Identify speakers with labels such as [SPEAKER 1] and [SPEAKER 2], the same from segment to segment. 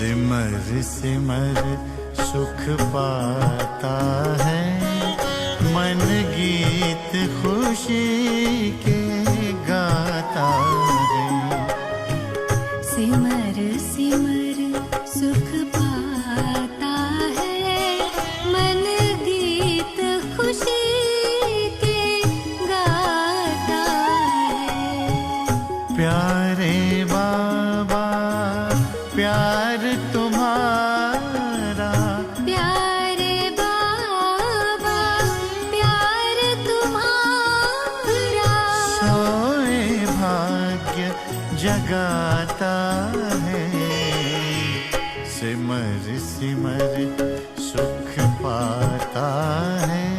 [SPEAKER 1] सिमर सिमर सुख पाता है, मन गीत खुशी के गाता है।
[SPEAKER 2] सिमर सिमर सुख पाता है, मन गीत खुशी के गाता है।
[SPEAKER 1] प्यारे बाबा प्यार तुम्हारा,
[SPEAKER 2] प्यारे बाबा प्यार तुम्हारा,
[SPEAKER 1] सोए भाग्य जगाता है। सिमर सिमर सुख पाता है,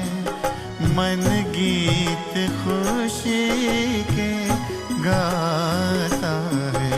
[SPEAKER 1] मन गीत खुशी के गाता है।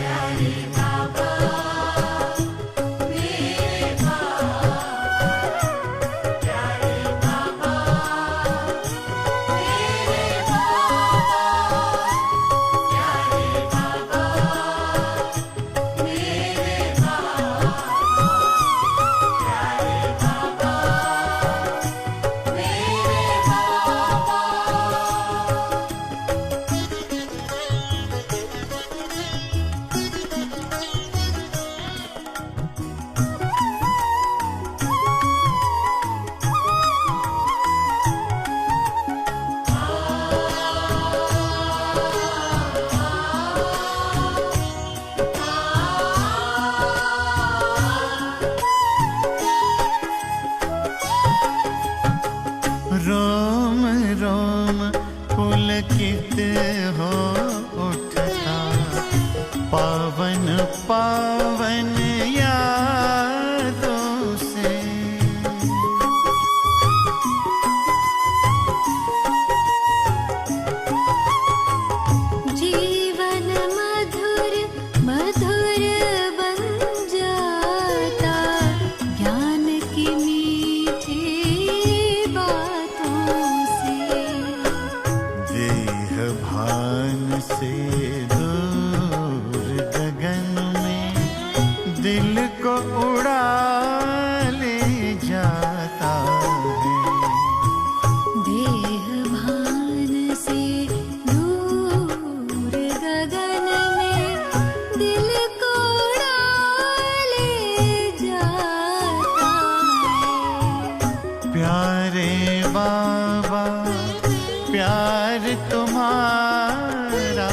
[SPEAKER 1] रोम रोम पुलकित हो उठता, पावन पावन यादों से।
[SPEAKER 2] जीवन मधुर मधुर बन जाता, ज्ञान की मीठी बातों से।
[SPEAKER 1] देह भान से दूर गगन में दिल को उड़ा ले जाता है।
[SPEAKER 2] देह भान से दूर गगन में दिल को उड़ा ले जाता है।
[SPEAKER 1] प्यारे बाबा प्यार तुम्हारा,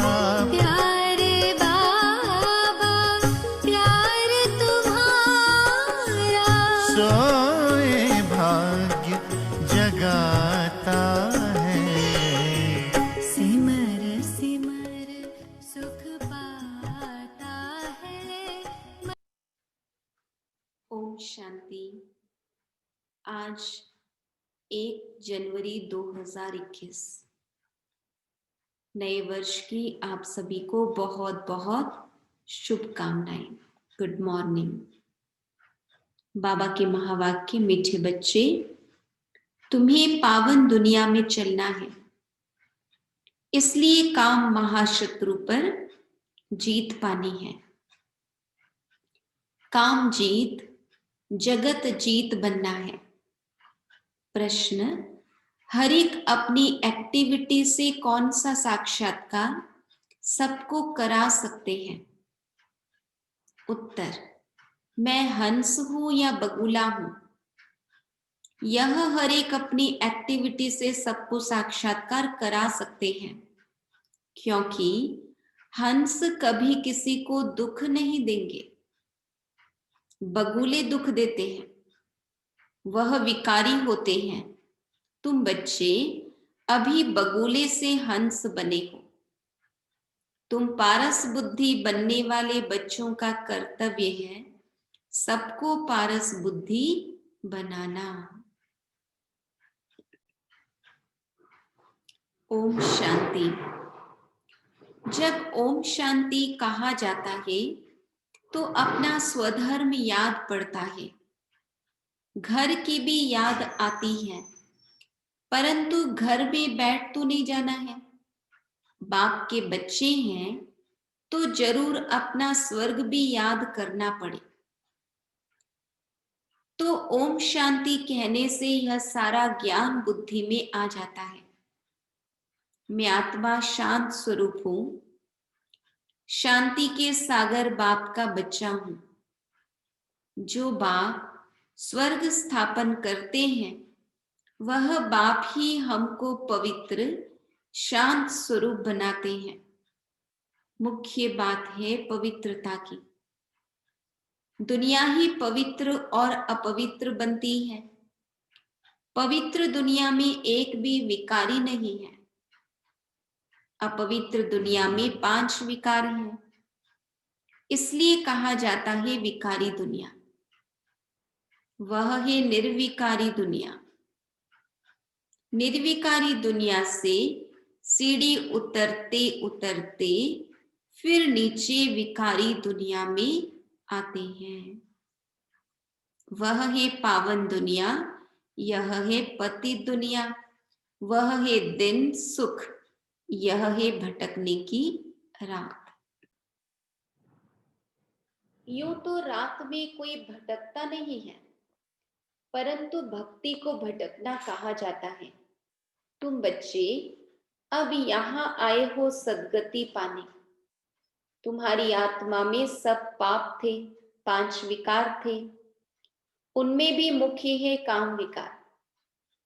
[SPEAKER 2] प्यारे बाबा प्यार तुम्हारा,
[SPEAKER 1] सोए भाग्य जगाता है।
[SPEAKER 2] सिमर सिमर सुख पाता है।
[SPEAKER 3] ओम शांति। आज 1 जनवरी 2021 नए वर्ष की आप सभी को बहुत बहुत शुभकामनाएं। Good morning. बाबा के महावाक्य, मीठे बच्चे, तुम्हें पावन दुनिया में चलना है, इसलिए काम महाशत्रु पर जीत पानी है। काम जीत, जगत जीत बनना है। प्रश्न, हर एक अपनी एक्टिविटी से कौन सा साक्षात्कार सबको करा सकते हैं? उत्तर, मैं हंस हूं या बगुला हूं, यह हर एक अपनी एक्टिविटी से सबको साक्षात्कार करा सकते हैं, क्योंकि हंस कभी किसी को दुख नहीं देंगे। बगुले दुख देते हैं, वह विकारी होते हैं। तुम बच्चे अभी बगुले से हंस बने हो। तुम पारस बुद्धि बनने वाले बच्चों का कर्तव्य है सबको पारस बुद्धि बनाना। ओम शांति। जब ओम शांति कहा जाता है तो अपना स्वधर्म याद पड़ता है, घर की भी याद आती है, परंतु घर में बैठ तो नहीं जाना है। बाप के बच्चे हैं तो जरूर अपना स्वर्ग भी याद करना पड़े। तो ओम शांति कहने से यह सारा ज्ञान बुद्धि में आ जाता है। मैं आत्मा शांत स्वरूप हूं, शांति के सागर बाप का बच्चा हूं। जो बाप स्वर्ग स्थापन करते हैं वह बाप ही हमको पवित्र शांत स्वरूप बनाते हैं। मुख्य बात है पवित्रता की। दुनिया ही पवित्र और अपवित्र बनती है। पवित्र दुनिया में एक भी विकारी नहीं है। अपवित्र दुनिया में 5 विकार हैं। इसलिए कहा जाता है विकारी दुनिया। वह है निर्विकारी दुनिया। निर्विकारी दुनिया से सीढ़ी उतरते उतरते फिर नीचे विकारी दुनिया में आते हैं। वह है पावन दुनिया, यह है पतित दुनिया। वह है दिन सुख, यह है भटकने की रात। यूं तो रात में कोई भटकता नहीं है, परंतु भक्ति को भटकना कहा जाता है। तुम बच्चे अब यहाँ आए हो सद्गति पाने। तुम्हारी आत्मा में सब पाप थे, 5 विकार थे। उनमें भी मुख्य है काम विकार,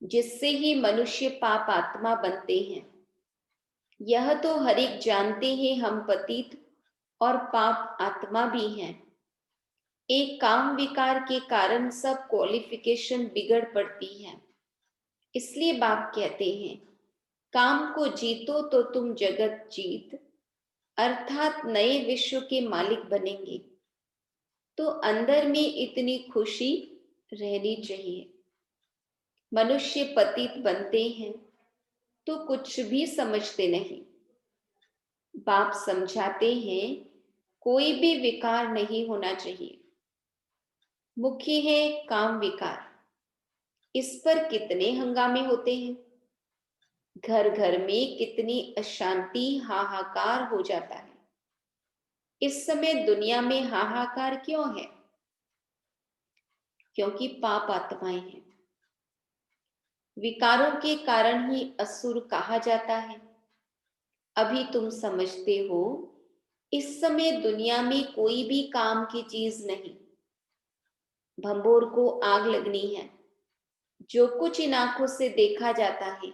[SPEAKER 3] जिससे ही मनुष्य पाप आत्मा बनते हैं। यह तो हर एक जानते हैं हम पतित और पाप आत्मा भी हैं। एक काम विकार के कारण सब क्वालिफिकेशन बिगड़ पड़ती है। इसलिए बाप कहते हैं काम को जीतो तो तुम जगत जीत अर्थात नए विश्व के मालिक बनेंगे। तो अंदर में इतनी खुशी रहनी चाहिए। मनुष्य पतित बनते हैं तो कुछ भी समझते नहीं। बाप समझाते हैं कोई भी विकार नहीं होना चाहिए। मुख्य है काम विकार। इस पर कितने हंगामे होते हैं। घर घर में कितनी अशांति हाहाकार हो जाता है। इस समय दुनिया में हाहाकार क्यों है? क्योंकि पाप आत्माएं हैं। विकारों के कारण ही असुर कहा जाता है। अभी तुम समझते हो इस समय दुनिया में कोई भी काम की चीज नहीं। भंबोर को आग लगनी है। जो कुछ इन आंखों से देखा जाता है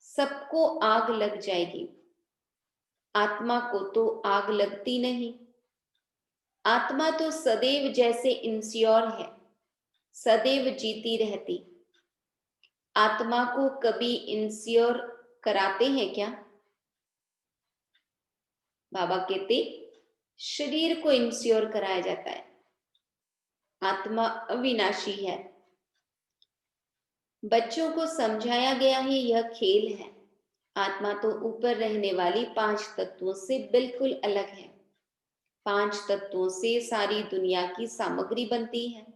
[SPEAKER 3] सबको आग लग जाएगी। आत्मा को तो आग लगती नहीं। आत्मा तो सदैव जैसे इंश्योर है, सदैव जीती रहती। आत्मा को कभी इंश्योर कराते हैं क्या? बाबा कहते शरीर को इंश्योर कराया जाता है। आत्मा अविनाशी है। बच्चों को समझाया गया है यह खेल है। आत्मा तो ऊपर रहने वाली 5 तत्वों से बिल्कुल अलग है। 5 तत्वों से सारी दुनिया की सामग्री बनती है।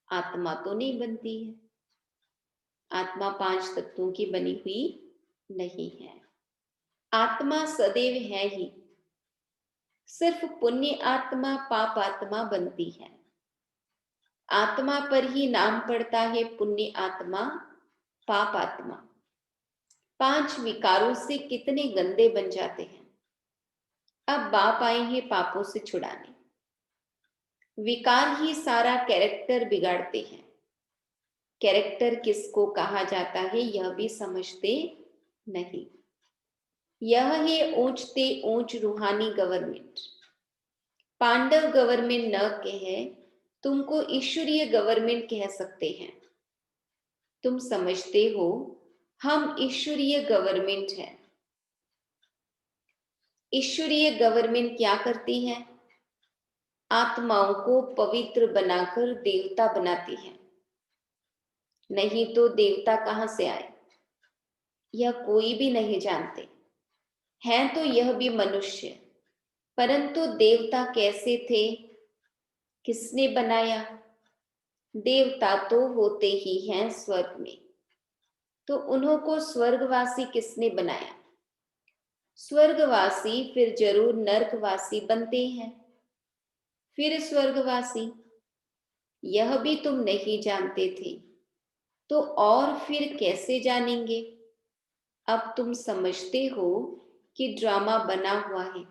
[SPEAKER 3] आत्मा तो नहीं बनती है। आत्मा 5 तत्वों की बनी हुई नहीं है। आत्मा सदैव है ही। सिर्फ पुण्य आत्मा पाप आत्मा बनती है। आत्मा पर ही नाम पड़ता है पुण्य आत्मा पाप आत्मा। 5 विकारों से कितने गंदे बन जाते हैं। अब बाप आए हैं पापों से छुड़ाने। विकार ही सारा कैरेक्टर बिगाड़ते हैं। कैरेक्टर किसको कहा जाता है यह भी समझते नहीं। यह है ऊंचते ऊंच रूहानी गवर्नमेंट। पांडव गवर्नमेंट न कहे तुमको ईश्वरीय गवर्नमेंट कह सकते हैं। तुम समझते हो हम ईश्वरीय गवर्नमेंट है। ईश्वरीय गवर्नमेंट क्या करती है? आत्माओं को पवित्र बनाकर देवता बनाती है। नहीं तो देवता कहां से आए यह कोई भी नहीं जानते हैं। तो यह भी मनुष्य, परंतु देवता कैसे थे, किसने बनाया? देवता तो होते ही हैं स्वर्ग में। तो उन्हों को स्वर्गवासी किसने बनाया? स्वर्गवासी फिर जरूर नरकवासी बनते हैं, फिर स्वर्गवासी। यह भी तुम नहीं जानते थे, तो और फिर कैसे जानेंगे? अब तुम समझते हो कि ड्रामा बना हुआ है,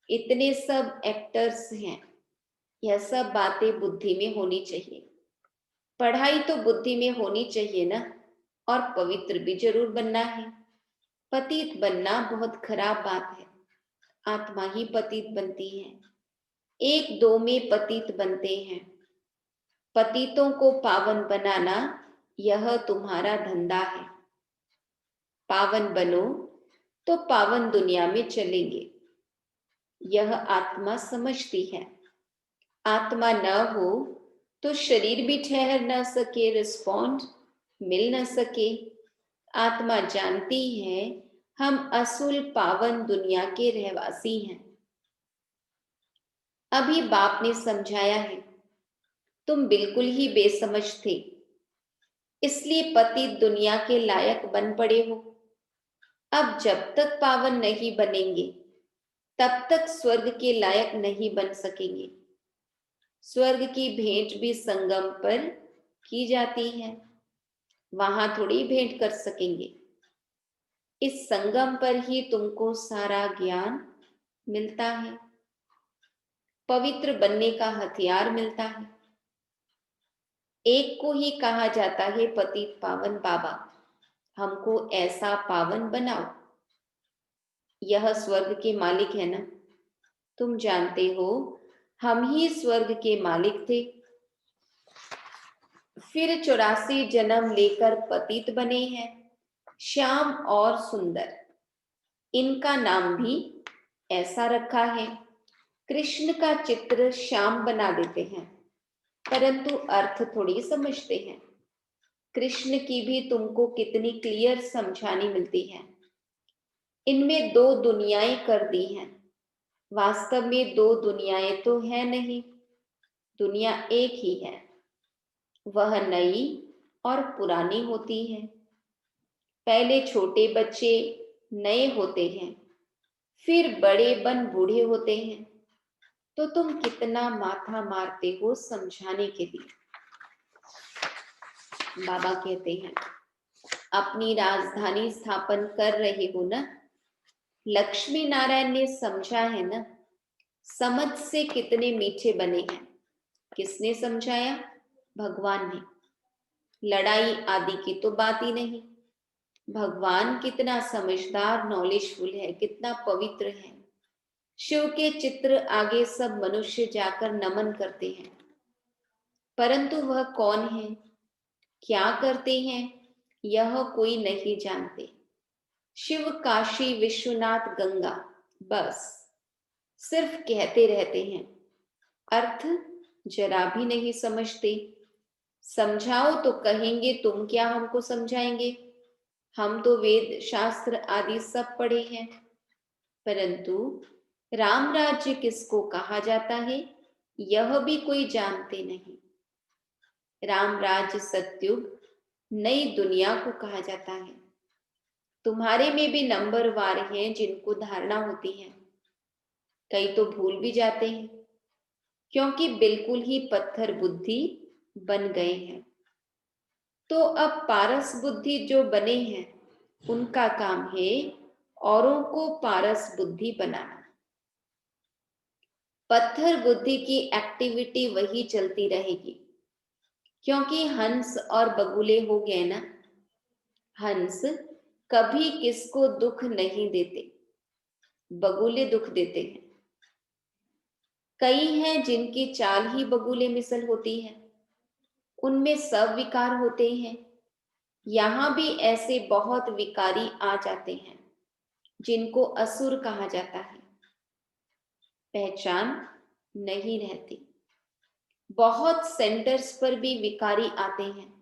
[SPEAKER 3] इतने सब एक्टर्स हैं। यह सब बातें बुद्धि में होनी चाहिए। पढ़ाई तो बुद्धि में होनी चाहिए ना, और पवित्र भी जरूर बनना है। पतित बनना बहुत खराब बात है। आत्मा ही पतित बनती है, एक दो में पतित बनते हैं। पतितों को पावन बनाना यह तुम्हारा धंधा है। पावन बनो तो पावन दुनिया में चलेंगे, यह आत्मा समझती है। आत्मा न हो तो शरीर भी ठहर न सके, रिस्पॉन्ड मिल न सके। आत्मा जानती है हम असुल पावन दुनिया के रहवासी हैं। अभी बाप ने समझाया है, तुम बिल्कुल ही बेसमझ थे, इसलिए पति दुनिया के लायक बन पड़े हो। अब जब तक पावन नहीं बनेंगे तब तक स्वर्ग के लायक नहीं बन सकेंगे। स्वर्ग की भेंट भी संगम पर की जाती है, वहां थोड़ी भेंट कर सकेंगे। इस संगम पर ही तुमको सारा ज्ञान मिलता है, पवित्र बनने का हथियार मिलता है। एक को ही कहा जाता है पतित पावन बाबा, हमको ऐसा पावन बनाओ। यह स्वर्ग के मालिक है ना, तुम जानते हो हम ही स्वर्ग के मालिक थे, फिर 84 जन्म लेकर पतित बने हैं, श्याम और सुंदर। इनका नाम भी ऐसा रखा है। कृष्ण का चित्र श्याम बना देते हैं, परंतु अर्थ थोड़ी समझते हैं। कृष्ण की भी तुमको कितनी क्लियर समझानी मिलती है। इनमें दो दुनियाएं कर दी हैं, वास्तव में दो दुनियाएं तो है नहीं, दुनिया एक ही है। वह नई और पुरानी होती है। पहले छोटे बच्चे नए होते हैं, फिर बड़े बन बूढ़े होते हैं। तो तुम कितना माथा मारते हो समझाने के लिए। बाबा कहते हैं अपनी राजधानी स्थापन कर रहे हो ना। लक्ष्मी नारायण ने समझा है ना, समझ से कितने मीठे बने हैं। किसने समझाया? भगवान ने। लड़ाई आदि की तो बात ही नहीं। भगवान कितना समझदार, नॉलेजफुल है, कितना पवित्र है। शिव के चित्र आगे सब मनुष्य जाकर नमन करते हैं, परंतु वह कौन है, क्या करते हैं, यह कोई नहीं जानते। शिव, काशी, विश्वनाथ, गंगा, बस सिर्फ कहते रहते हैं, अर्थ जरा भी नहीं समझते। समझाओ तो कहेंगे तुम क्या हमको समझाएंगे, हम तो वेद शास्त्र आदि सब पढ़े हैं। परंतु राम राज्य किसको कहा जाता है यह भी कोई जानते नहीं। राम राज्य सत्युग नई दुनिया को कहा जाता है। तुम्हारे में भी नंबरवार हैं जिनको धारणा होती है, कई तो भूल भी जाते हैं, क्योंकि बिल्कुल ही पत्थर बुद्धि बन गए हैं। तो अब पारस बुद्धि जो बने हैं उनका काम है औरों को पारस बुद्धि बनाना। पत्थर बुद्धि की एक्टिविटी वही चलती रहेगी, क्योंकि हंस और बगुले हो गए ना। हंस कभी किसको दुख नहीं देते, बगुले दुख देते हैं। कई हैं जिनकी चाल ही बगुले मिसल होती है, उनमें सब विकार होते हैं। यहाँ भी ऐसे बहुत विकारी आ जाते हैं जिनको असुर कहा जाता है। पहचान नहीं रहती। बहुत सेंटर्स पर भी विकारी आते हैं,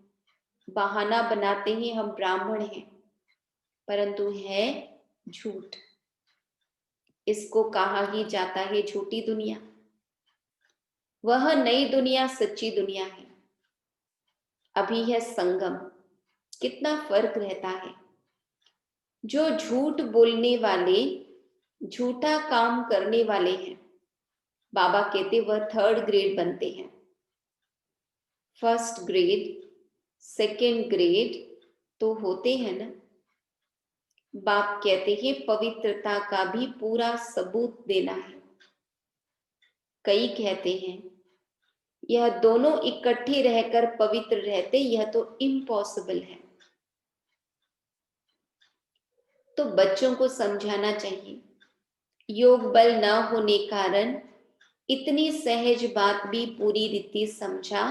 [SPEAKER 3] बहाना बनाते हैं हम ब्राह्मण हैं, परंतु है झूठ। इसको कहा ही जाता है झूठी दुनिया। वह नई दुनिया सच्ची दुनिया है। अभी है संगम। कितना फर्क रहता है। जो झूठ बोलने वाले, झूठा काम करने वाले हैं, बाबा कहते वह थर्ड ग्रेड बनते हैं। फर्स्ट ग्रेड, सेकेंड ग्रेड तो होते हैं ना। बाप कहते हैं पवित्रता का भी पूरा सबूत देना है। कई कहते हैं यह दोनों इकट्ठे रहकर पवित्र रहते, यह तो इम्पॉसिबल है। तो बच्चों को समझाना चाहिए, योग बल न होने कारण इतनी सहज बात भी पूरी रीति समझा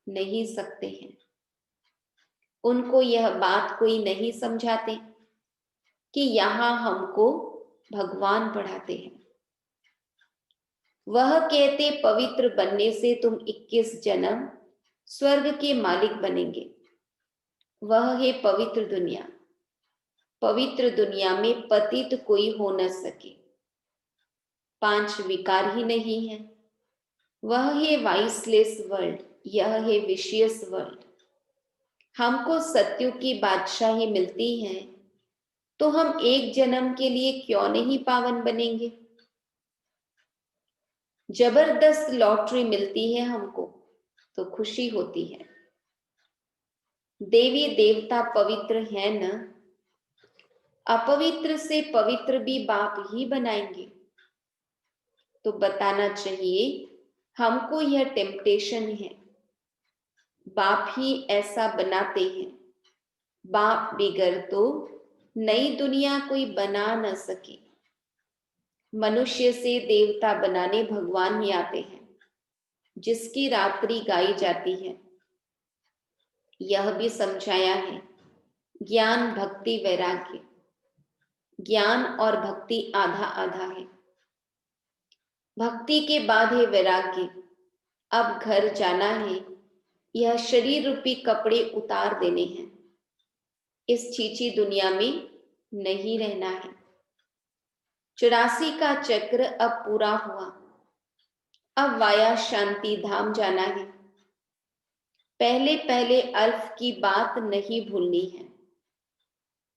[SPEAKER 3] नहीं सकते हैं। उनको यह बात कोई नहीं समझाते कि यहाँ हमको भगवान पढ़ाते हैं। वह कहते पवित्र बनने से तुम 21 जन्म स्वर्ग के मालिक बनेंगे। वह है पवित्र दुनिया। पवित्र दुनिया में पतित कोई हो न सके। 5 विकार ही नहीं है। वह है वाइसलेस वर्ल्ड, यह है विशियस वर्ल्ड। हमको सत्युग की बादशाही मिलती है तो हम एक जन्म के लिए क्यों नहीं पावन बनेंगे। जबरदस्त लॉटरी मिलती है हमको तो खुशी होती है। देवी देवता पवित्र है न, अपवित्र से पवित्र भी बाप ही बनाएंगे। तो बताना चाहिए हमको यह टेम्पटेशन है, बाप ही ऐसा बनाते हैं। बाप बिगर तो नई दुनिया कोई बना न सके। मनुष्य से देवता बनाने भगवान ही आते हैं, जिसकी रात्रि गाई जाती है। यह भी समझाया है ज्ञान भक्ति वैराग्य, ज्ञान और भक्ति आधा आधा है। भक्ति के बाद है वैराग्य। अब घर जाना है, यह शरीर रूपी कपड़े उतार देने हैं। इस छीछी दुनिया में नहीं रहना है। 84 का चक्र अब पूरा हुआ। अब वाया शांति धाम जाना है। पहले पहले अल्फ की बात नहीं भूलनी है।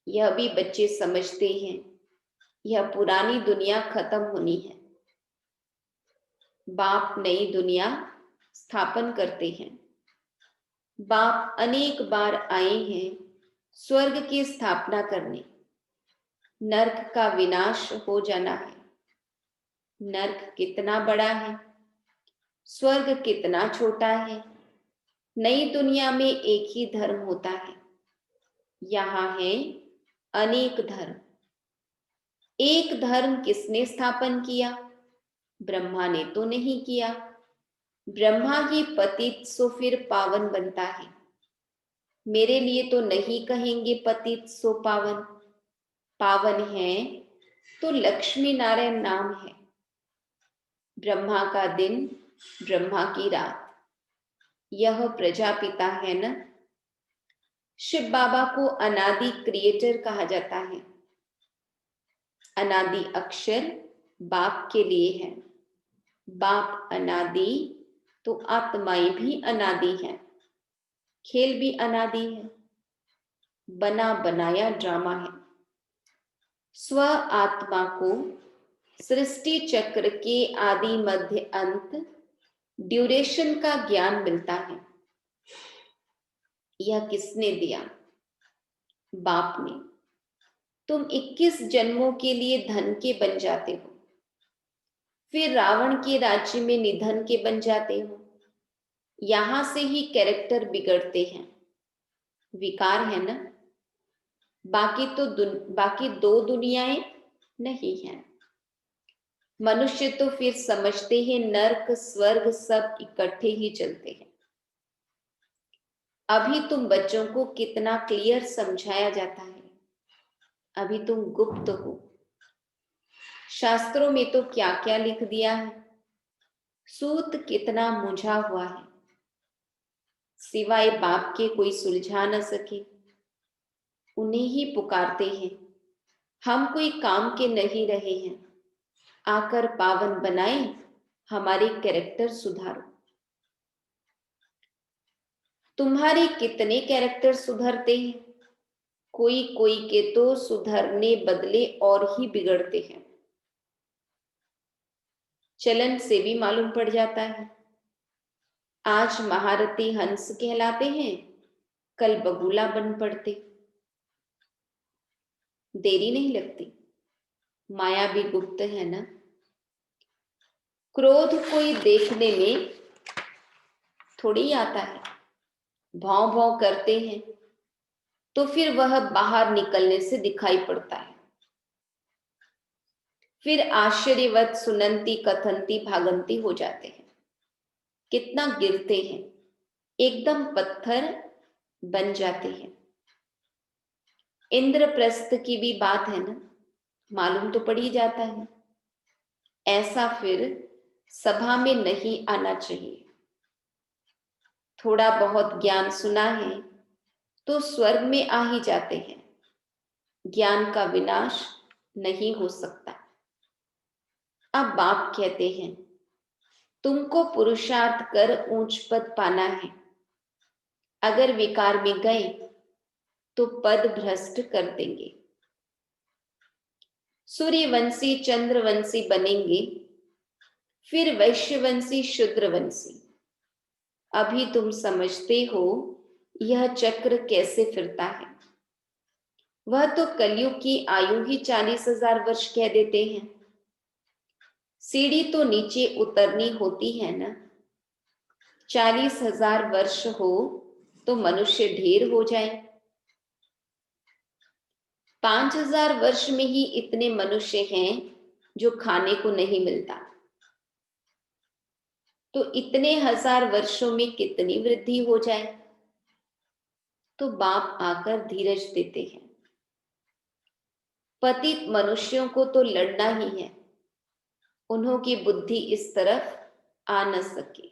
[SPEAKER 3] यह भी बच्चे समझते हैं, यह पुरानी दुनिया खत्म होनी है। बाप नई दुनिया स्थापन करते हैं। बाप अनेक बार आए हैं स्वर्ग की स्थापना करने। नर्क का विनाश हो जाना है। नर्क कितना बड़ा है, स्वर्ग कितना छोटा है। नई दुनिया में एक ही धर्म होता है, यहाँ है अनेक धर्म। एक धर्म किसने स्थापन किया? ब्रह्मा ने तो नहीं किया। ब्रह्मा ही पतित सो फिर पावन बनता है। मेरे लिए तो नहीं कहेंगे पतित सो पावन। पावन है तो लक्ष्मी नारायण नाम है। ब्रह्मा का दिन, ब्रह्मा की रात, यह प्रजापिता है न। शिव बाबा को अनादि क्रिएटर कहा जाता है। अनादि अक्षर बाप के लिए है। बाप अनादि तो आत्माएं भी अनादि हैं। खेल भी अनादि है। बना बनाया ड्रामा है। स्व आत्मा को सृष्टि चक्र के आदि मध्य अंत ड्यूरेशन का ज्ञान मिलता है। यह किसने दिया? बाप ने। तुम 21 जन्मों के लिए धन के बन जाते हो, फिर रावण के राज्य में निधन के बन जाते हो। यहां से ही कैरेक्टर बिगड़ते हैं। विकार है ना। बाकी दो दुनियाएं नहीं हैं। मनुष्य तो फिर समझते हैं नर्क स्वर्ग सब इकट्ठे ही चलते हैं। अभी तुम बच्चों को कितना क्लियर समझाया जाता है। अभी तुम गुप्त हो। शास्त्रों में तो क्या क्या लिख दिया है। सूत कितना मुझा हुआ है, सिवाय बाप के कोई सुलझा न सके। उन्हें ही पुकारते हैं। हम कोई काम के नहीं रहे हैं, आकर पावन बनाए, हमारे कैरेक्टर सुधारो। तुम्हारे कितने कैरेक्टर सुधरते हैं? कोई कोई के तो सुधरने बदले और ही बिगड़ते हैं। चलन से भी मालूम पड़ जाता है। आज महारथी हंस कहलाते हैं, कल बगुला बन पड़ते। देरी नहीं लगती, माया भी गुप्त है ना। क्रोध कोई देखने में थोड़ी आता है, भौं भौं करते हैं तो फिर वह बाहर निकलने से दिखाई पड़ता है। फिर आश्चर्यवत सुनंती कथनती भागंती हो जाते हैं। कितना गिरते हैं, एकदम पत्थर बन जाते हैं। इंद्रप्रस्थ की भी बात है ना, मालूम तो पड़ ही जाता है। ऐसा फिर सभा में नहीं आना चाहिए। थोड़ा बहुत ज्ञान सुना है तो स्वर्ग में आ ही जाते हैं। ज्ञान का विनाश नहीं हो सकता। अब बाप कहते हैं, तुमको पुरुषार्थ कर ऊंच पद पाना है। अगर विकार में गए तो पद भ्रष्ट कर देंगे। सूर्यवंशी चंद्रवंशी बनेंगे, फिर वैश्यवंशी शूद्रवंशी। अभी तुम समझते हो यह चक्र कैसे फिरता है। वह तो कलयुग की आयु ही 40,000 वर्ष कह देते हैं। सीढ़ी तो नीचे उतरनी होती है ना। 40,000 वर्ष हो तो मनुष्य ढेर हो जाए। 5,000 वर्ष में ही इतने मनुष्य हैं जो खाने को नहीं मिलता, तो इतने हजार वर्षों में कितनी वृद्धि हो जाए। तो बाप आकर धीरज देते हैं। पतित मनुष्यों को तो लड़ना ही है, उन्हों की बुद्धि इस तरफ आ न सके।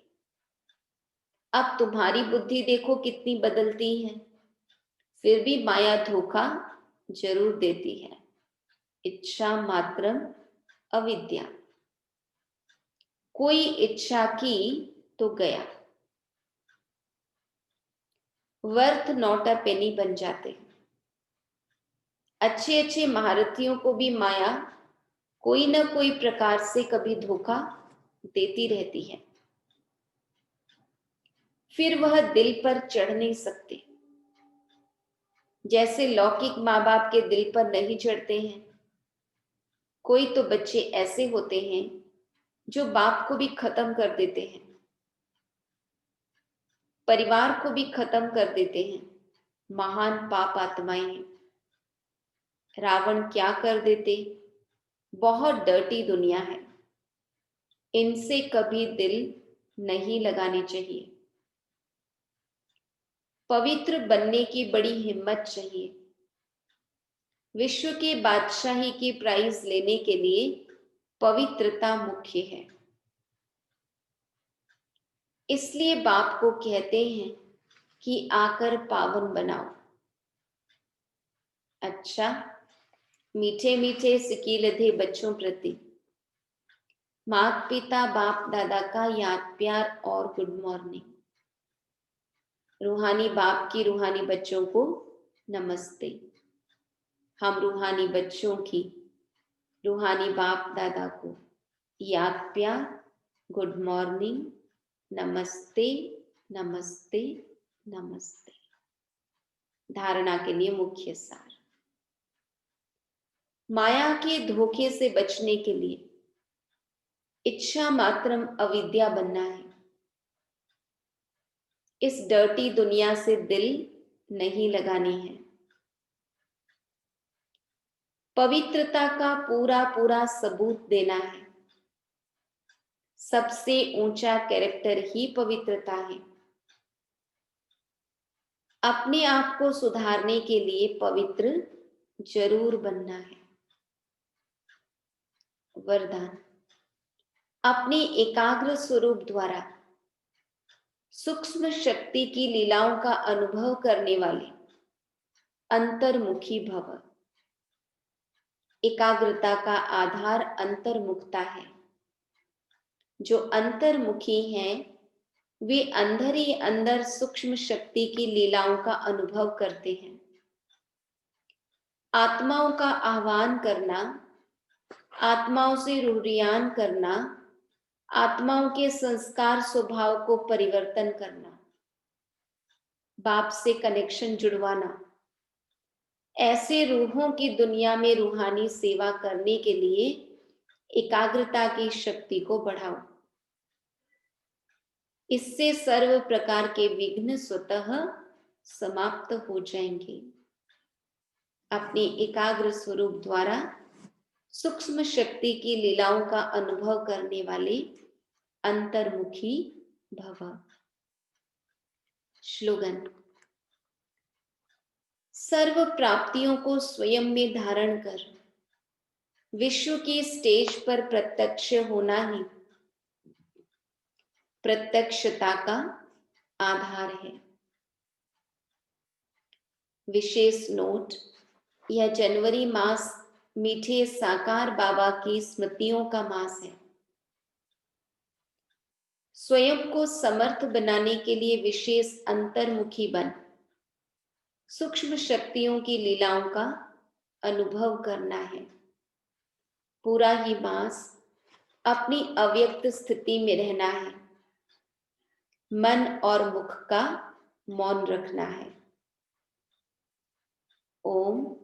[SPEAKER 3] अब तुम्हारी बुद्धि देखो कितनी बदलती है, फिर भी माया धोखा जरूर देती है। इच्छा मात्रम अविद्या। कोई इच्छा की तो गया, वर्थ नॉट अ पेनी बन जाते हैं। अच्छे अच्छे महारथियों को भी माया कोई न कोई प्रकार से कभी धोखा देती रहती है। फिर वह दिल पर चढ़ नहीं सकते। जैसे लौकिक माँ बाप के दिल पर नहीं चढ़ते हैं। कोई तो बच्चे ऐसे होते हैं जो बाप को भी खत्म कर देते हैं, परिवार को भी खत्म कर देते हैं। महान पाप आत्माएं हैं। रावण क्या कर देते, बहुत डर्टी दुनिया है। इनसे कभी दिल नहीं लगानी चाहिए। पवित्र बनने की बड़ी हिम्मत चाहिए। विश्व के बादशाही की प्राइज लेने के लिए पवित्रता मुख्य है। इसलिए बाप को कहते हैं कि आकर पावन बनाओ। अच्छा, मीठे मीठे सिकीलधे बच्चों प्रति माता पिता बाप दादा का याद प्यार और गुड मॉर्निंग। रूहानी बाप की रूहानी बच्चों को नमस्ते। हम रूहानी बच्चों की रूहानी बाप दादा को याद प्यार, गुड मॉर्निंग, नमस्ते नमस्ते नमस्ते। धारणा के लिए मुख्य सार। माया के धोखे से बचने के लिए इच्छा मात्रम अविद्या बनना है। इस डर्टी दुनिया से दिल नहीं लगानी है। पवित्रता का पूरा पूरा सबूत देना है। सबसे ऊंचा कैरेक्टर ही पवित्रता है। अपने आप को सुधारने के लिए पवित्र जरूर बनना है। वरदान। अपने एकाग्र स्वरूप द्वारा सूक्ष्म शक्ति की लीलाओं का अनुभव करने वाले अंतर्मुखी भव। एकाग्रता का आधार अंतर्मुखता है। जो अंतर्मुखी हैं वे अंदर ही अंदर सूक्ष्म शक्ति की लीलाओं का अनुभव करते हैं। आत्माओं का आह्वान करना, आत्माओं से रूढ़ियान करना, आत्माओं के संस्कार स्वभाव को परिवर्तन करना, बाप से कनेक्शन जुड़वाना, ऐसे रूहों की दुनिया में रूहानी सेवा करने के लिए एकाग्रता की शक्ति को बढ़ाओ। इससे सर्व प्रकार के विघ्न स्वतः समाप्त हो जाएंगे। अपने एकाग्र स्वरूप द्वारा सूक्ष्म शक्ति की लीलाओं का अनुभव करने वाले अंतर्मुखी भव। श्लोगन। सर्व प्राप्तियों को स्वयं में धारण कर विश्व की स्टेज पर प्रत्यक्ष होना ही प्रत्यक्षता का आधार है। विशेष नोट, यह जनवरी मास मीठे साकार बाबा की स्मृतियों का मास है। स्वयं को समर्थ बनाने के लिए विशेष अंतर्मुखी बन सूक्ष्म शक्तियों की लीलाओं का अनुभव करना है। पूरा ही मास अपनी अव्यक्त स्थिति में रहना है। मन और मुख का मौन रखना है। ओम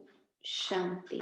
[SPEAKER 3] शांति।